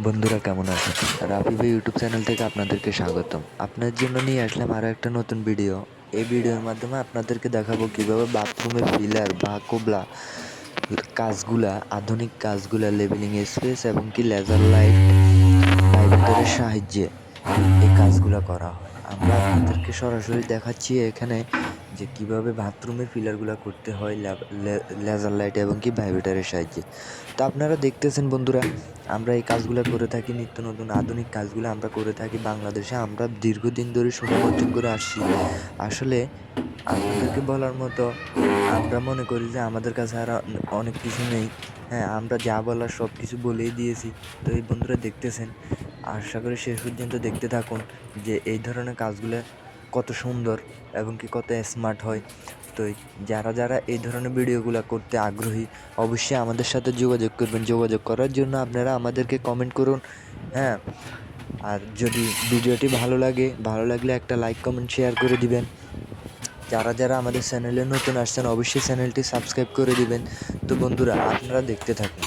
বন্ধুরা কেমন আছেন? রাফি ভাই ইউটিউব চ্যানেল থেকে আপনাদেরকে স্বাগতম। আপনার জন্য নিয়ে আসলাম আরও একটা নতুন ভিডিও। এই ভিডিওর মাধ্যমে আপনাদেরকে দেখাবো কীভাবে বাথরুমে ফিলার বা কোবলা কাজগুলা, আধুনিক কাজগুলা, লেভেলিং স্পেস এবং কি লেজার লাইট ভাইব্রেটরের সাহায্যে এই কাজগুলা করা হয়। আমরা আপনাদেরকে সরাসরি দেখাচ্ছি এখানে যে কীভাবে বাথরুমের ফিলারগুলা করতে হয় লেজার লাইট এবং কি ভাইব্রেটরের সাহায্যে। তো আপনারা দেখতেছেন বন্ধুরা, আমরা এই কাজগুলো করে থাকি, নিত্য নতুন আধুনিক কাজগুলো আমরা করে থাকি বাংলাদেশে। আমরা দীর্ঘদিন ধরে সুনাম অর্জন করে আসছি। আসলে আপনাদেরকে বলার মতো আমরা মনে করি যে আমাদের কাছে আর অনেক কিছু নেই। হ্যাঁ, আমরা যা বলার সব কিছু বলেই দিয়েছি। তো এই বন্ধুরা দেখতেছেন, আশা করি শেষ পর্যন্ত দেখতে থাকুন যে এই ধরনের কাজগুলো কত সুন্দর এবং কি কত স্মার্ট হয়। তো যারা এই ধরনের ভিডিওগুলো করতে আগ্রহী অবশ্যই আমাদের সাথে যোগাযোগ করবেন। যোগাযোগ করার জন্য আপনারা আমাদেরকে কমেন্ট করুন। হ্যাঁ, আর যদি ভিডিওটি ভালো লাগলে একটা লাইক কমেন্ট শেয়ার করে দিবেন। যারা আমাদের চ্যানেলে নতুন আসছেন অবশ্যই চ্যানেলটি সাবস্ক্রাইব করে দিবেন। তো বন্ধুরা আপনারা দেখতে থাকুন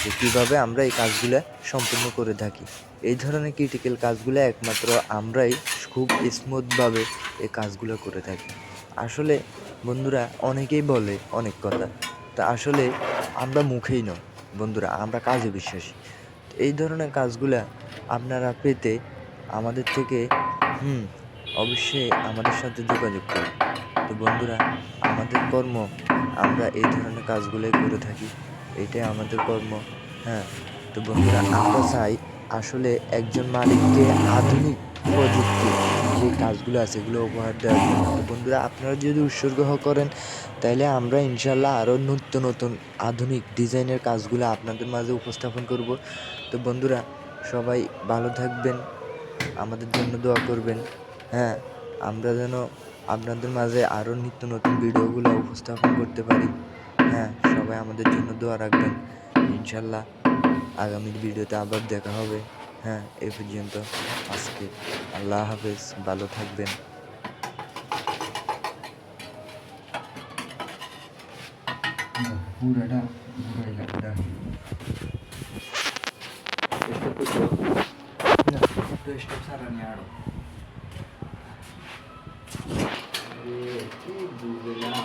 যে কীভাবে আমরা এই কাজগুলো সম্পূর্ণ করে থাকি। এই ধরনের ক্রিটিক্যাল কাজগুলো একমাত্র আমরাই খুব স্মুথভাবে এই কাজগুলো করে থাকি। আসলে বন্ধুরা অনেকেই বলে অনেক কথা, তা আসলে আমরা মুখেই নয় বন্ধুরা, আমরা কাজে বিশ্বাসী। এই ধরনের কাজগুলা আপনারা পেতে আমাদের থেকে অবশ্যই আমাদের সাথে যোগাযোগ করুন। তো বন্ধুরা, আমাদের কর্ম, আমরা এই ধরনের কাজগুলোই করে থাকি, এটাই আমাদের কর্ম। হ্যাঁ, তো বন্ধুরা আমরা চাই আসলে একজন মালিককে আধুনিক প্রযুক্তি যে কাজগুলো আছে এগুলো উপহার দেওয়ার জন্য। তো বন্ধুরা আপনারা যদি উৎসর্গ করেন তাইলে আমরা ইনশাল্লাহ আরও নিত্য নতুন আধুনিক ডিজাইনের কাজগুলো আপনাদের মাঝে উপস্থাপন করব। তো বন্ধুরা সবাই ভালো থাকবেন, আমাদের জন্য দোয়া করবেন। হ্যাঁ, আমরা যেন আপনাদের মাঝে আরও নিত্য নতুন ভিডিওগুলো উপস্থাপন করতে পারি। হ্যাঁ, সবাই আমাদের জন্য দোয়া রাখবেন। ইনশাল্লাহ আগামীর ভিডিওতে আবার দেখা হবে। হ্যাঁ, এই পর্যন্ত আজকে আল্লাহ হাফেজ, ভালো থাকবেন। পুরাটা ঘুরাইলাম এটা স্টেপ সারা নিয়ে আরো কি বুঝলাম।